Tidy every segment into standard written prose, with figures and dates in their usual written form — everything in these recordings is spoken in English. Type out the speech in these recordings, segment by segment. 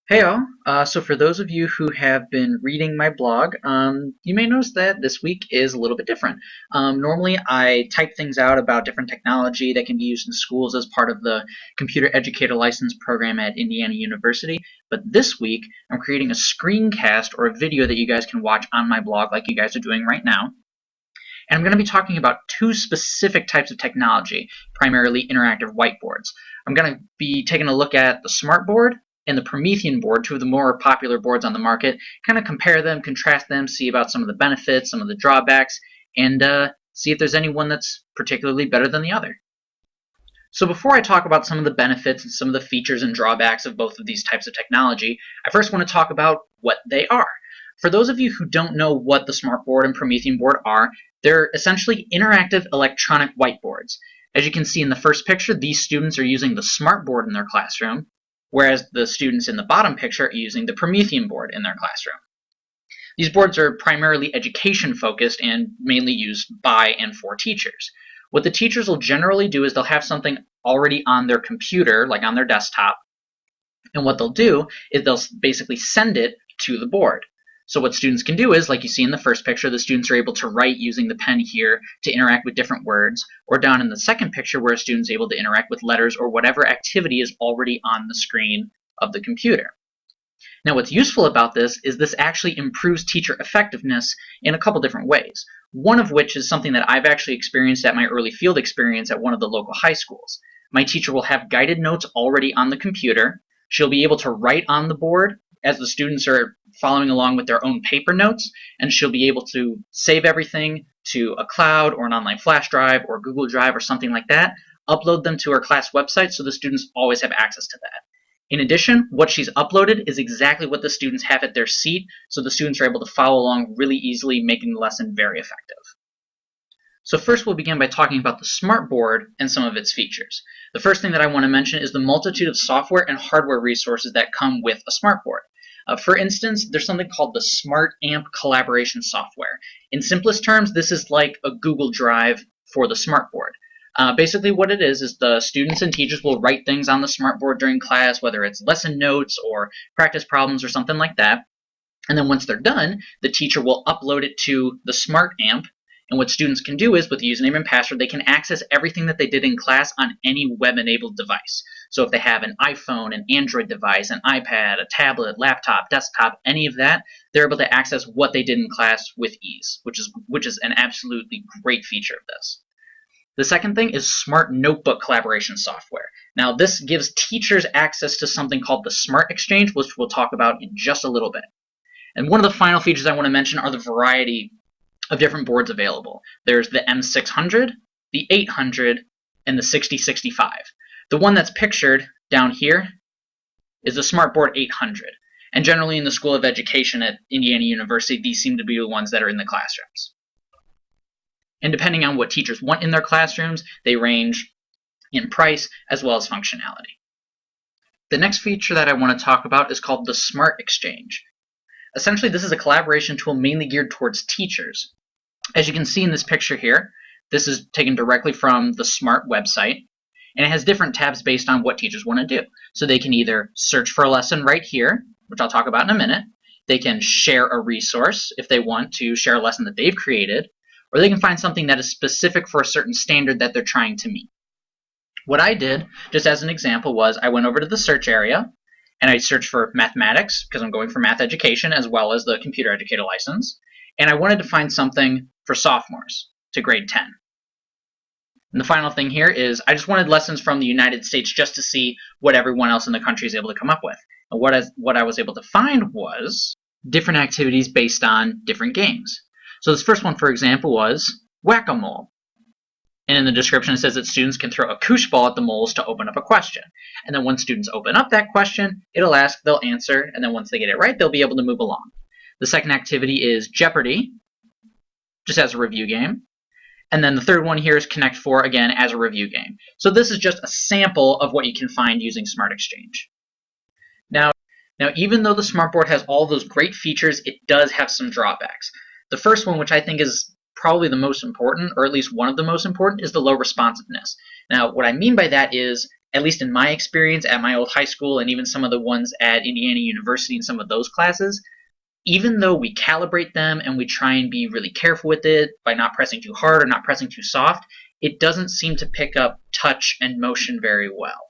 Hey all, so for those of you who have been reading my blog, you may notice that this week is a little bit different. Normally I type things out about different technology that can be used in schools as part of the Computer Educator License program at Indiana University, but this week I'm creating a screencast or a video that you guys can watch on my blog like you guys are doing right now. And I'm going to be talking about two specific types of technology, primarily interactive whiteboards. I'm going to be taking a look at the SMARTBoard and the Promethean Board, two of the more popular boards on the market, kind of compare them, contrast them, see about some of the benefits, some of the drawbacks, and see if there's any one that's particularly better than the other. So before I talk about some of the benefits and some of the features and drawbacks of both of these types of technology, I first want to talk about what they are. For those of you who don't know what the SMARTBoard and Promethean Board are, they're essentially interactive electronic whiteboards. As you can see in the first picture, these students are using the SMARTBoard in their classroom, whereas the students in the bottom picture are using the Promethean Board in their classroom. These boards are primarily education focused and mainly used by and for teachers. What the teachers will generally do is they'll have something already on their computer, like on their desktop, and what they'll do is they'll basically send it to the board. So what students can do is, like you see in the first picture, the students are able to write using the pen here to interact with different words, or down in the second picture where a student's able to interact with letters or whatever activity is already on the screen of the computer. Now what's useful about this is this actually improves teacher effectiveness in a couple different ways. One of which is something that I've actually experienced at my early field experience at one of the local high schools. My teacher will have guided notes already on the computer. She'll be able to write on the board as the students are following along with their own paper notes, and she'll be able to save everything to a cloud or an online flash drive or Google Drive or something like that, upload them to her class website so the students always have access to that. In addition, what she's uploaded is exactly what the students have at their seat, so the students are able to follow along really easily, making the lesson very effective. So first we'll begin by talking about the SMARTBoard and some of its features. The first thing that I want to mention is the multitude of software and hardware resources that come with a SMARTBoard. For instance, there's something called the SmartAmp collaboration software. In simplest terms, this is like a Google Drive for the SMARTBoard. Basically what it is the students and teachers will write things on the SMARTBoard during class, whether it's lesson notes or practice problems or something like that. And then once they're done, the teacher will upload it to the SmartAmp. And what students can do is, with the username and password, they can access everything that they did in class on any web-enabled device. So if they have an iPhone, an Android device, an iPad, a tablet, laptop, desktop, any of that, they're able to access what they did in class with ease, which is an absolutely great feature of this. The second thing is Smart Notebook collaboration software. Now this gives teachers access to something called the Smart Exchange, which we'll talk about in just a little bit. And one of the final features I want to mention are the variety of different boards available. There's the M600, the 800, and the 6065. The one that's pictured down here is the SMARTBoard 800. And generally in the School of Education at Indiana University, these seem to be the ones that are in the classrooms. And depending on what teachers want in their classrooms, they range in price as well as functionality. The next feature that I want to talk about is called the Smart Exchange. Essentially, this is a collaboration tool mainly geared towards teachers. As you can see in this picture here, this is taken directly from the SMART website, and it has different tabs based on what teachers want to do. So they can either search for a lesson right here, which I'll talk about in a minute. They can share a resource if they want to share a lesson that they've created, or they can find something that is specific for a certain standard that they're trying to meet. What I did, just as an example, was I went over to the search area, and I searched for mathematics, because I'm going for math education, as well as the computer educator license. And I wanted to find something for sophomores to grade 10. And the final thing here is I just wanted lessons from the United States just to see what everyone else in the country is able to come up with. And what I was able to find was different activities based on different games. So this first one, for example, was whack-a-mole. And in the description it says that students can throw a koosh ball at the moles to open up a question. And then when students open up that question, it'll ask, they'll answer, and then once they get it right, they'll be able to move along. The second activity is Jeopardy, just as a review game. And then the third one here is Connect 4, again, as a review game. So this is just a sample of what you can find using Smart Exchange. Now even though the SMARTBoard has all those great features, it does have some drawbacks. The first one, which I think is probably the most important, or at least one of the most important, is the low responsiveness. Now, what I mean by that is, at least in my experience at my old high school and even some of the ones at Indiana University and some of those classes, even though we calibrate them and we try and be really careful with it by not pressing too hard or not pressing too soft, it doesn't seem to pick up touch and motion very well.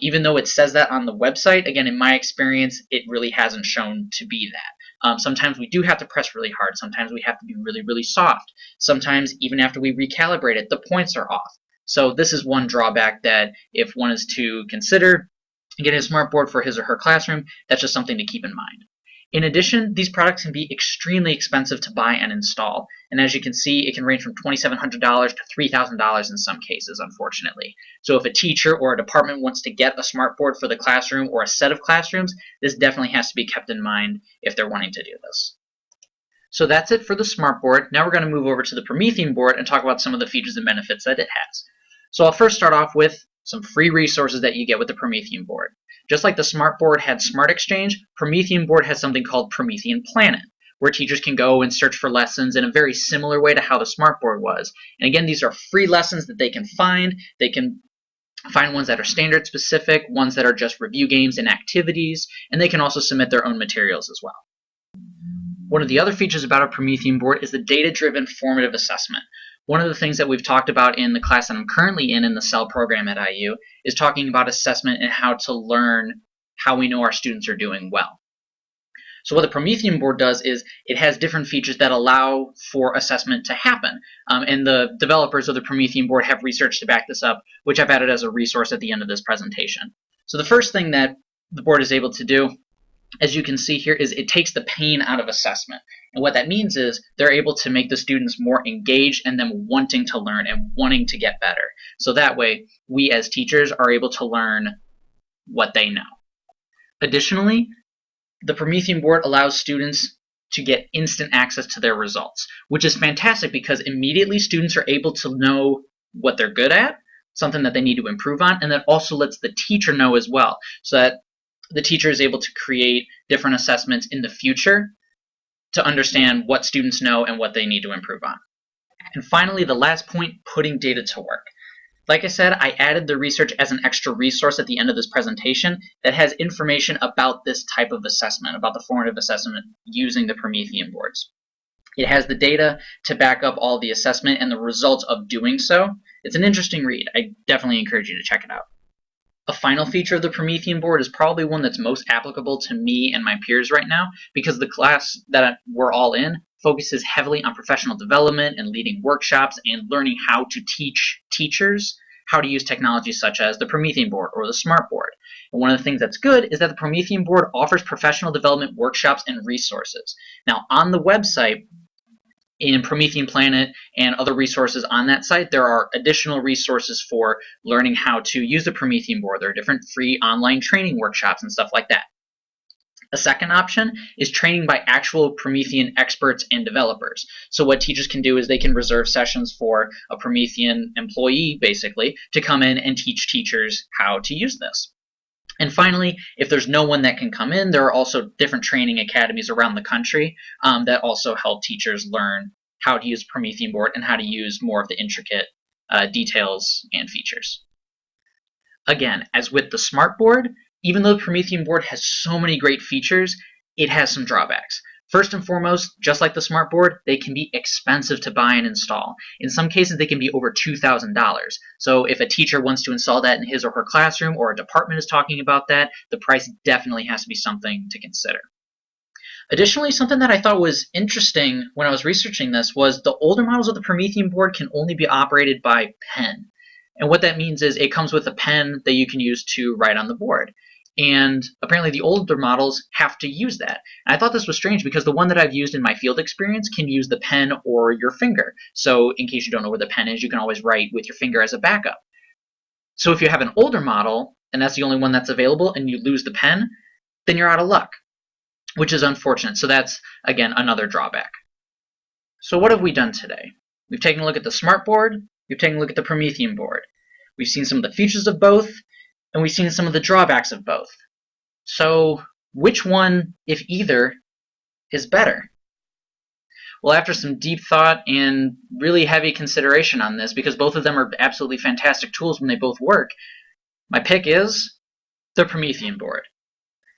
Even though it says that on the website, again, in my experience, it really hasn't shown to be that. Sometimes we do have to press really hard. Sometimes we have to be really, really soft. Sometimes, even after we recalibrate it, the points are off. So this is one drawback that if one is to consider getting a SMARTBoard for his or her classroom, that's just something to keep in mind. In addition, these products can be extremely expensive to buy and install, and as you can see, it can range from $2,700 to $3,000 in some cases, unfortunately. So if a teacher or a department wants to get a SMARTBoard for the classroom or a set of classrooms, this definitely has to be kept in mind if they're wanting to do this. So that's it for the SMARTBoard. Now we're going to move over to the Promethean board and talk about some of the features and benefits that it has. So I'll first start off with some free resources that you get with the Promethean board. Just like the SMARTBoard had Smart Exchange, Promethean board has something called Promethean Planet, where teachers can go and search for lessons in a very similar way to how the SMARTBoard was. And again, these are free lessons that they can find. They can find ones that are standard specific, ones that are just review games and activities, and they can also submit their own materials as well. One of the other features about a Promethean board is the data-driven formative assessment. One of the things that we've talked about in the class that I'm currently in the CEL program at IU, is talking about assessment and how to learn how we know our students are doing well. So what the Promethean board does is it has different features that allow for assessment to happen. And the developers of the Promethean board have research to back this up, which I've added as a resource at the end of this presentation. So the first thing that the board is able to do, as you can see here, is it takes the pain out of assessment. And what that means is they're able to make the students more engaged and them wanting to learn and wanting to get better. So that way, we as teachers are able to learn what they know. Additionally, the Promethean board allows students to get instant access to their results, which is fantastic because immediately students are able to know what they're good at, something that they need to improve on, and that also lets the teacher know as well, so that the teacher is able to create different assessments in the future to understand what students know and what they need to improve on. And finally, the last point, putting data to work. Like I said, I added the research as an extra resource at the end of this presentation that has information about this type of assessment, about the formative assessment using the Promethean boards. It has the data to back up all the assessment and the results of doing so. It's an interesting read. I definitely encourage you to check it out. A final feature of the Promethean board is probably one that's most applicable to me and my peers right now, because the class that we're all in focuses heavily on professional development and leading workshops and learning how to teach teachers how to use technology such as the Promethean board or the SMARTBoard. And one of the things that's good is that the Promethean board offers professional development workshops and resources. Now, on the website, in Promethean Planet and other resources on that site, there are additional resources for learning how to use the Promethean board. There are different free online training workshops and stuff like that. A second option is training by actual Promethean experts and developers. So what teachers can do is they can reserve sessions for a Promethean employee, basically, to come in and teach teachers how to use this. And finally, if there's no one that can come in, there are also different training academies around the country that also help teachers learn how to use Promethean board and how to use more of the intricate details and features. Again, as with the SMARTBoard, even though the Promethean board has so many great features, it has some drawbacks. First and foremost, just like the SMARTBoard, they can be expensive to buy and install. In some cases, they can be over $2,000. So if a teacher wants to install that in his or her classroom, or a department is talking about that, the price definitely has to be something to consider. Additionally, something that I thought was interesting when I was researching this was the older models of the Promethean board can only be operated by pen. And what that means is it comes with a pen that you can use to write on the board. And apparently the older models have to use that. And I thought this was strange because the one that I've used in my field experience can use the pen or your finger. So in case you don't know where the pen is, you can always write with your finger as a backup. So if you have an older model, and that's the only one that's available, and you lose the pen, then you're out of luck, which is unfortunate. So that's, again, another drawback. So what have we done today? We've taken a look at the SMARTBoard, we've taken a look at the Promethean board. We've seen some of the features of both, and we've seen some of the drawbacks of both. So which one, if either, is better? Well, after some deep thought and really heavy consideration on this, because both of them are absolutely fantastic tools when they both work, My pick is the Promethean Board.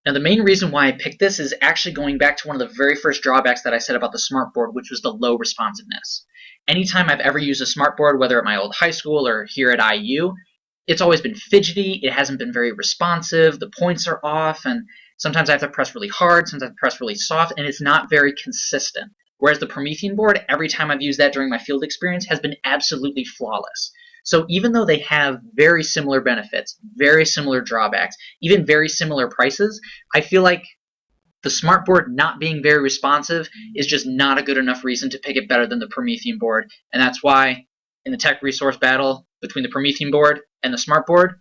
Now, the main reason why I picked this is actually going back to one of the very first drawbacks that I said about the SMARTBoard, which was the low responsiveness. Anytime I've ever used a SMARTBoard, whether at my old high school or here at IU, it's always been fidgety, it hasn't been very responsive, the points are off, and sometimes I have to press really hard, sometimes I have to press really soft, and it's not very consistent. Whereas the Promethean board, every time I've used that during my field experience, has been absolutely flawless. So even though they have very similar benefits, very similar drawbacks, even very similar prices, I feel like the SMARTBoard not being very responsive is just not a good enough reason to pick it better than the Promethean board. And that's why in the tech resource battle between the Promethean board and the SMARTBoard,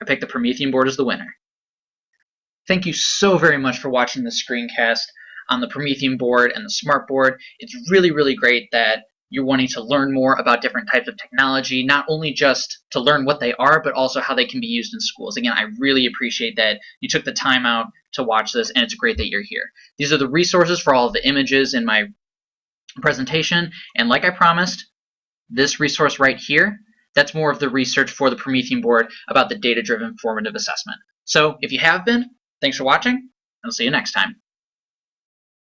I picked the Promethean board as the winner. Thank you so very much for watching this screencast on the Promethean board and the SMARTBoard. It's really, really great that you're wanting to learn more about different types of technology, not only just to learn what they are, but also how they can be used in schools. Again, I really appreciate that you took the time out to watch this, and it's great that you're here. These are the resources for all of the images in my presentation, and like I promised, this resource right here, that's more of the research for the Promethean board about the data-driven formative assessment. So if you have been, thanks for watching, and I'll see you next time.